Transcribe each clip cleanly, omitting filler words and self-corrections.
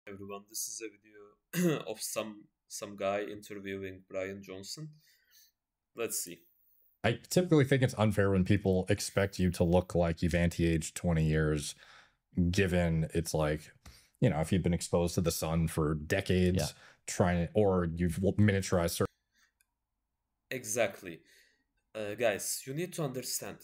Everyone, this is a video of some guy interviewing Bryan Johnson. Let's see. I typically think it's unfair when people expect you to look like you've anti-aged 20 years, given it's like, you know, if you've been exposed to the sun for decades, or you've miniaturized certain. Exactly. Guys, you need to understand.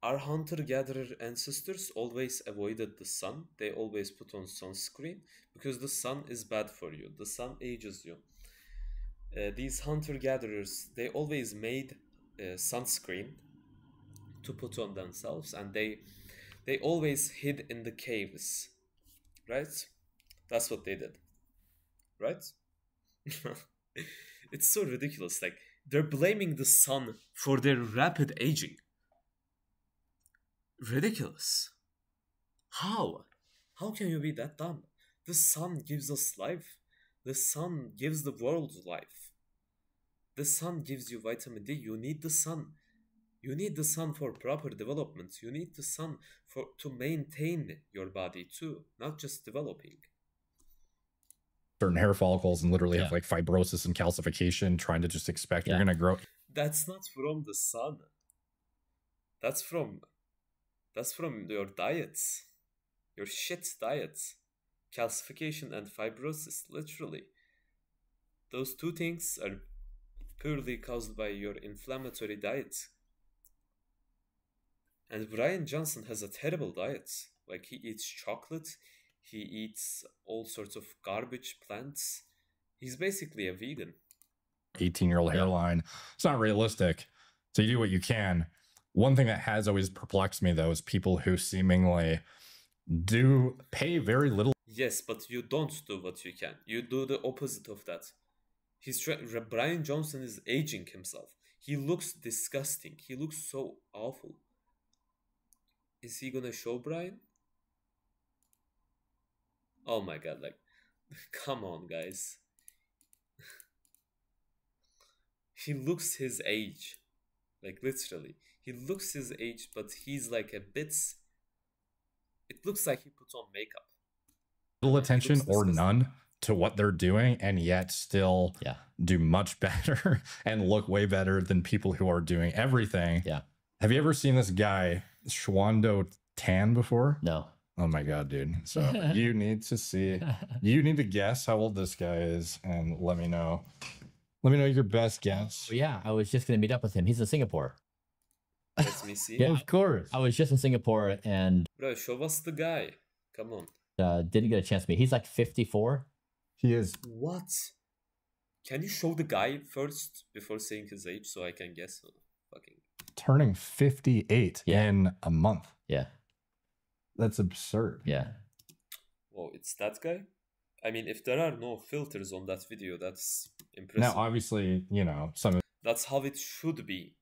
Our hunter-gatherer ancestors always avoided the sun. They always put on sunscreen because the sun is bad for you. The sun ages you. These hunter-gatherers, they always made sunscreen to put on themselves, and they always hid in the caves, right? That's what they did, right? It's so ridiculous. Like, they're blaming the sun for their rapid aging. Ridiculous. How? How can you be that dumb? The sun gives us life. The sun gives the world life. The sun gives you vitamin D. You need the sun. You need the sun for proper development. You need the sun to maintain your body too, not just developing. Certain hair follicles and literally have like fibrosis and calcification, trying to just expect you're gonna grow. That's not from the sun. That's from your diets, your shit diets, calcification and fibrosis. Literally, those two things are purely caused by your inflammatory diet. And Bryan Johnson has a terrible diet. Like, he eats chocolate, he eats all sorts of garbage plants. He's basically a vegan. 18-year-old hairline. It's not realistic. So you do what you can. One thing that has always perplexed me, though, is people who seemingly do pay very little. Yes, but you don't do what you can. You do the opposite of that. Bryan Johnson is aging himself. He looks disgusting. He looks so awful. Is he gonna show Bryan? Oh my god, like, come on, guys. He looks his age. Like, literally. He looks his age, but he's like a bit... It looks like he puts on makeup. Little attention or none to what they're doing, and yet still do much better and look way better than people who are doing everything. Have you ever seen this guy, Shwando Tan, before? No. Oh my god, dude. So you need to see, you need to guess how old this guy is and let me know. Let me know your best guess. Yeah, I was just going to meet up with him. He's in Singapore. Let me see. Yeah, of course. I was just in Singapore and... Bro, show us the guy. Come on. Didn't get a chance to meet. He's like 54. He is. What? Can you show the guy first before saying his age so I can guess? Fucking... Turning 58 in a month. Yeah. That's absurd. Yeah. Whoa, it's that guy? I mean, if there are no filters on that video, that's impressive. Now, obviously, you know, some of... That's how it should be.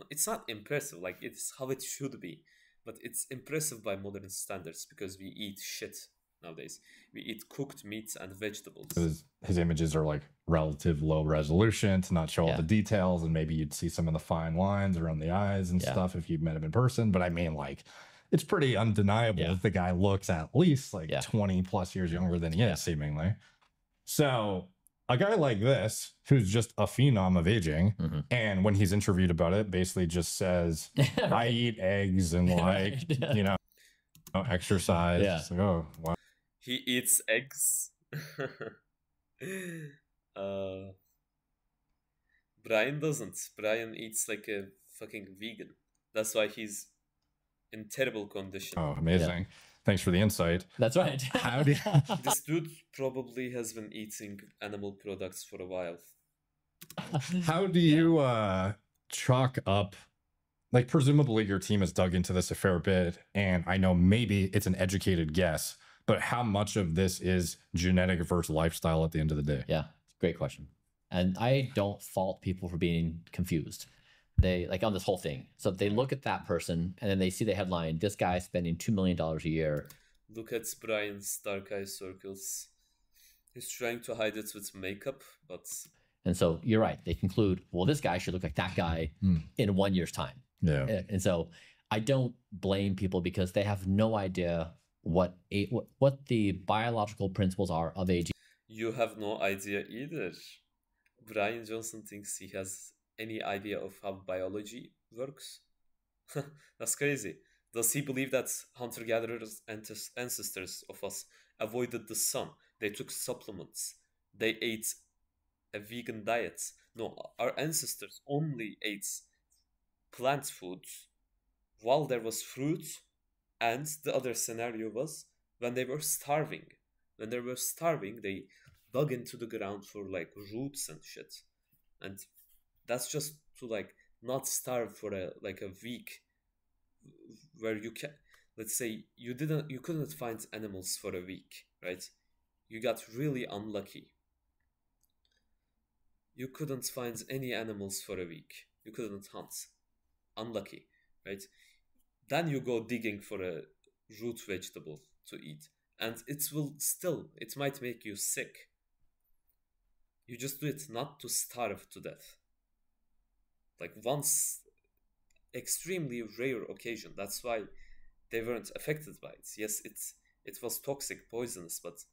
It's not impressive, like, it's how it should be. But it's impressive by modern standards because we eat shit nowadays. We eat cooked meats and vegetables. His images are like relative low resolution to not show all the details, and maybe you'd see some of the fine lines around the eyes and stuff if you'd met him in person. But I mean, like, it's pretty undeniable that the guy looks at least like 20 plus years younger than he is, seemingly. So a guy like this, who's just a phenom of aging, and when he's interviewed about it, basically just says, I eat eggs and like, you know, exercise. It's like, oh, wow. He eats eggs. Bryan doesn't. Bryan eats like a fucking vegan. That's why he's in terrible condition. Oh, amazing. Thanks for the insight. That's right. How do This dude probably has been eating animal products for a while. How do you chalk up, like, presumably your team has dug into this a fair bit, and I know maybe it's an educated guess, but how much of this is genetic versus lifestyle at the end of the day? Yeah, great question. And I don't fault people for being confused. They like on this whole thing. So they look at that person and then they see the headline, this guy spending $2 million a year. Look at Bryan's dark eye circles. He's trying to hide it with makeup, but... And so you're right. They conclude, well, this guy should look like that guy in 1 year's time. Yeah. And so I don't blame people because they have no idea what the biological principles are of aging. You have no idea either. Bryan Johnson thinks he has any idea of how biology works. That's crazy. Does he believe that hunter-gatherers and ancestors of us avoided the sun? They took supplements. They ate a vegan diet. No, our ancestors only ate plant foods while there was fruit, and the other scenario was when they were starving. When they were starving, they dug into the ground for like roots and shit. And that's just to like not starve for a week where you can, let's say you couldn't find animals for a week, right? You got really unlucky. You couldn't find any animals for a week. You couldn't hunt. Unlucky, right? Then you go digging for a root vegetable to eat, and it might make you sick. You just do it not to starve to death. Like once, extremely rare occasion. That's why they weren't affected by it. Yes, it was toxic, poisonous, but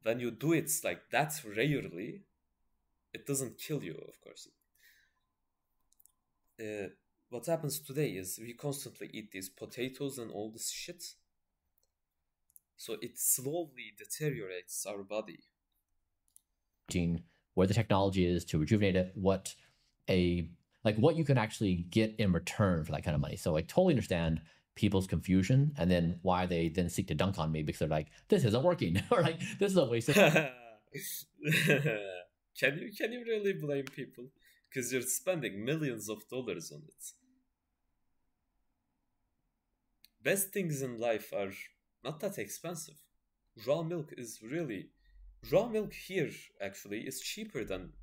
when you do it like that rarely, it doesn't kill you, of course. What happens today is we constantly eat these potatoes and all this shit. So it slowly deteriorates our body. Where the technology is to rejuvenate it, what you can actually get in return for that kind of money. So I totally understand people's confusion and then why they then seek to dunk on me because they're like, this isn't working, or like, this is a waste of Can you really blame people? Because you're spending millions of dollars on it. Best things in life are not that expensive. Raw milk here actually is cheaper than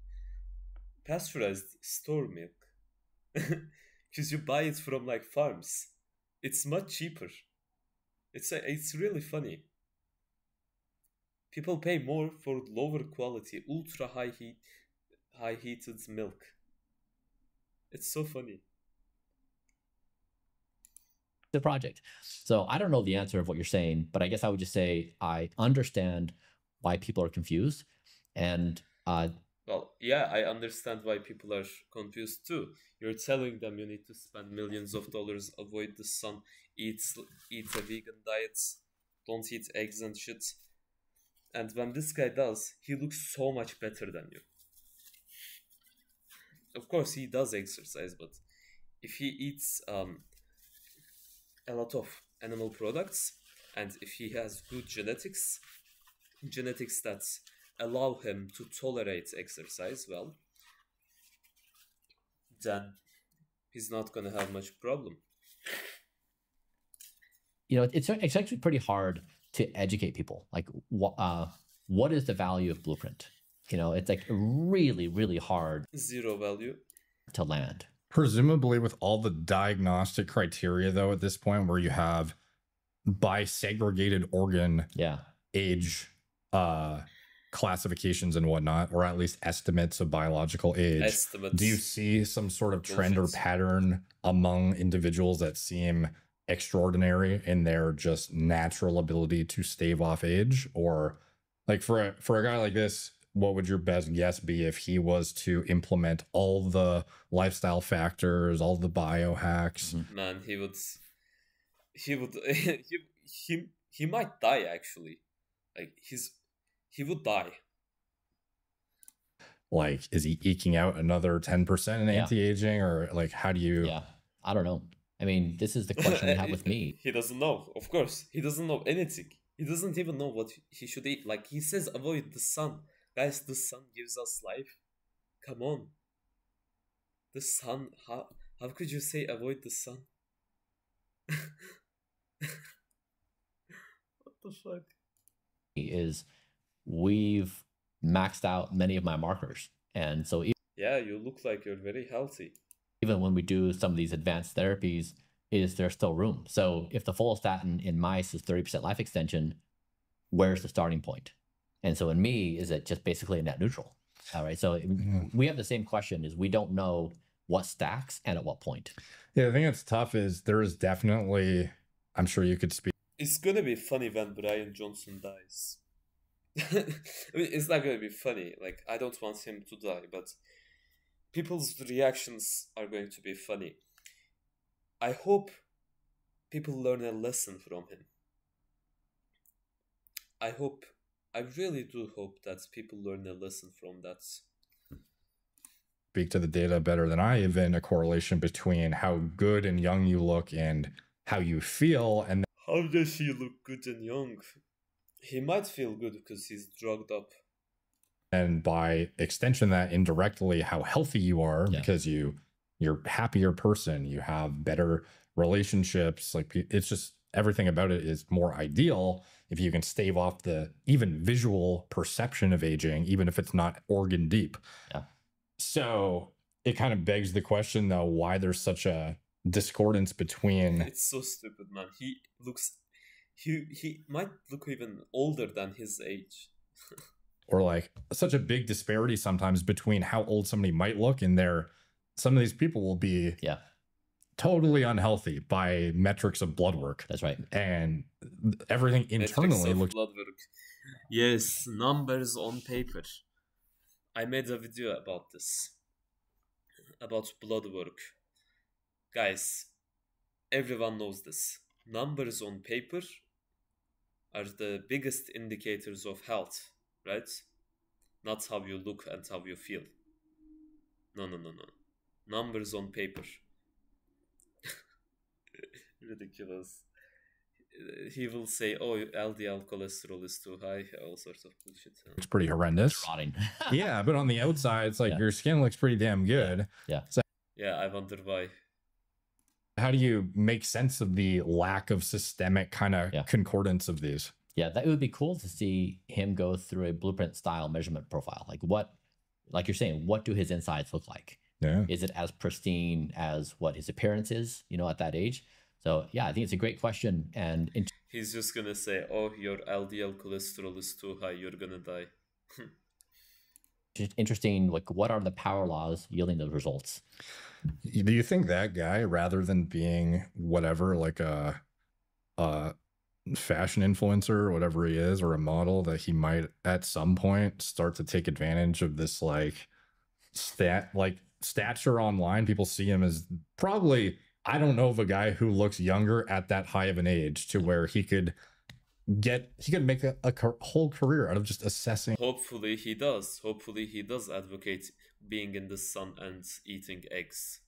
pasteurized store milk. Because you buy it from like farms. It's much cheaper. It's really funny. People pay more for lower quality, ultra high heated milk. It's so funny. The project. So I don't know the answer of what you're saying, but I guess I would just say I understand why people are confused. And well, yeah, I understand why people are confused too. You're telling them you need to spend millions of dollars, avoid the sun, eat a vegan diet, don't eat eggs and shit. And when this guy does, he looks so much better than you. Of course, he does exercise, but if he eats a lot of animal products, and if he has good genetics that allow him to tolerate exercise well, then he's not gonna have much problem. It's actually pretty hard to educate people. Like, what is the value of Blueprint? It's like really, really hard. Zero value to land. Presumably with all the diagnostic criteria, though, at this point where you have by segregated organ age classifications and whatnot, or at least estimates of biological age. Do you see some sort of trend or pattern among individuals that seem extraordinary in their just natural ability to stave off age? Or like for a guy like this, what would your best guess be if he was to implement all the lifestyle factors, all the biohacks? Man, he might die actually. Like he would die. Like, is he eking out another 10% in anti-aging, or like, how do you? Yeah, I don't know. I mean, this is the question you have with me. He doesn't know. Of course, he doesn't know anything. He doesn't even know what he should eat. Like he says, avoid the sun. Guys, the sun gives us life. Come on. The sun, how could you say avoid the sun? What the fuck? We've maxed out many of my markers. And so yeah, you look like you're very healthy. Even when we do some of these advanced therapies, there's still room. So if the follistatin in mice is 30% life extension, where's the starting point? And so in me, is it just basically a net neutral? All right. So we have the same question, is we don't know what stacks and at what point. Yeah, I think it's tough. Is there is definitely, I'm sure you could speak It's gonna be funny when Bryan Johnson dies. I mean, it's not gonna be funny. Like, I don't want him to die, but people's reactions are going to be funny. I hope people learn a lesson from him. I really do hope that people learn a lesson from that. Speak to the data better than I, even a correlation between how good and young you look and how you feel. And how does he look good and young? He might feel good because he's drugged up. And by extension, that indirectly, how healthy you are, because you're a happier person, you have better relationships. Like, it's just everything about it is more ideal if you can stave off the even visual perception of aging, even if it's not organ deep. Yeah. So it kind of begs the question, though, why there's such a discordance between. It's so stupid, man. He might look even older than his age. Or like such a big disparity sometimes between how old somebody might look and some of these people will be totally unhealthy by metrics of blood work. That's right. And everything internally looks blood work. Yes, numbers on paper. I made a video about this. About blood work. Guys, everyone knows this. Numbers on paper are the biggest indicators of health, right? Not how you look and how you feel. No. Numbers on paper. Ridiculous. He will say, oh, LDL cholesterol is too high, all sorts of bullshit. It's pretty horrendous. Rotting. Yeah, but on the outside, it's like your skin looks pretty damn good. Yeah. So, yeah, I wonder why. How do you make sense of the lack of systemic kind of concordance of these? Yeah, that would be cool to see him go through a blueprint style measurement profile. Like you're saying, what do his insides look like? Yeah. Is it as pristine as what his appearance is, at that age? So yeah, I think it's a great question. And he's just gonna say, oh, your LDL cholesterol is too high, you're gonna die. Just interesting, like, what are the power laws yielding those results? Do you think that guy, rather than being whatever, like a fashion influencer or whatever he is, or a model, that he might at some point start to take advantage of this stature online? People see him as probably, I don't know of a guy who looks younger at that high of an age to where he could make a whole career out of just assessing. Hopefully he does advocate being in the sun and eating eggs.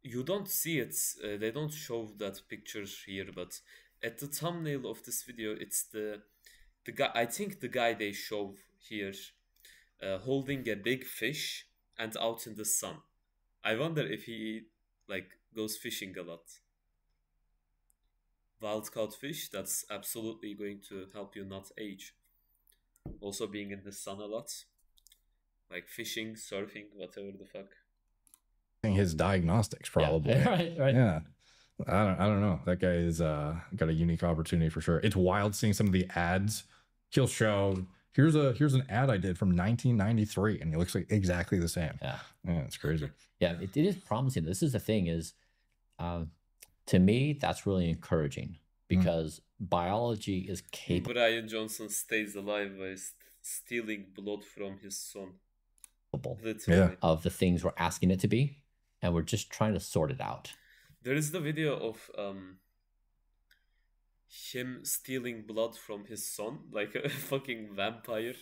You don't see it, they don't show that picture here, but at the thumbnail of this video, it's the guy, I think the guy they show here, holding a big fish and out in the sun. I wonder if he goes fishing a lot. Wild caught fish, that's absolutely going to help you not age. Also being in the sun a lot, like fishing, surfing, whatever the fuck. His diagnostics probably. Yeah. Right. Yeah. I don't know. That guy is got a unique opportunity for sure. It's wild seeing some of the ads. He'll show, here's an ad I did from 1993, and he looks like exactly the same. Yeah, it's crazy. Yeah, it is promising. This is the thing is, to me, that's really encouraging, because biology is capable. Bryan Johnson stays alive by stealing blood from his son. Literally. Of the things we're asking it to be, and we're just trying to sort it out. There is the video of him stealing blood from his son, like a fucking vampire.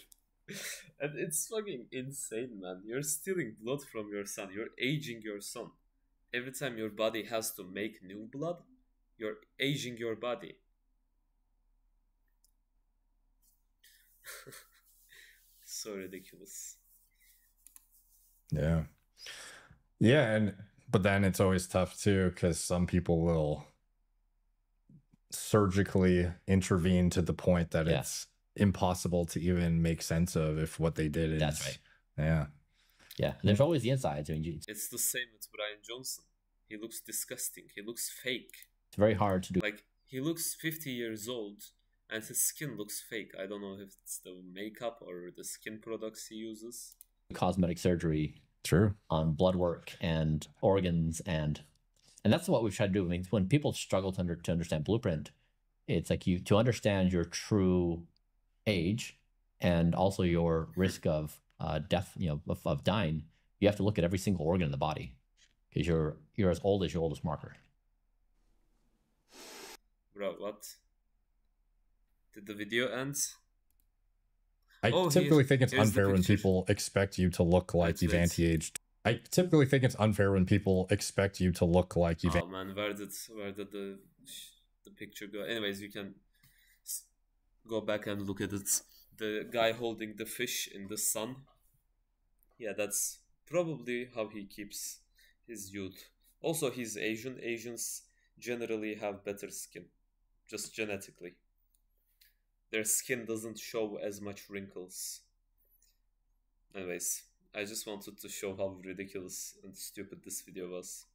And it's fucking insane, man. You're stealing blood from your son. You're aging your son. Every time your body has to make new blood, you're aging your body. So ridiculous. Yeah. But then it's always tough too, because some people will surgically intervene to the point that it's impossible to even make sense of if what they did is. That's right. Yeah. There's always the insides. I mean, it's the same with Bryan Johnson. He looks disgusting. He looks fake. It's very hard to do. Like, he looks 50 years old and his skin looks fake. I don't know if it's the makeup or the skin products he uses. Cosmetic surgery. True. On blood work and organs, and that's what we've tried to do. I mean, when people struggle to understand blueprint, it's like you to understand your true age and also your risk of death, of dying. You have to look at every single organ in the body because you're as old as your oldest marker. Bro, what? Did the video end? I typically think it's unfair when people expect you to look like you've anti-aged. I typically think it's unfair when people expect you to look like you've. Oh man, where did the picture go? Anyways, you can go back and look at it. The guy holding the fish in the sun. Yeah, that's probably how he keeps his youth. Also, he's Asian. Asians generally have better skin, just genetically. Their skin doesn't show as much wrinkles. Anyways, I just wanted to show how ridiculous and stupid this video was.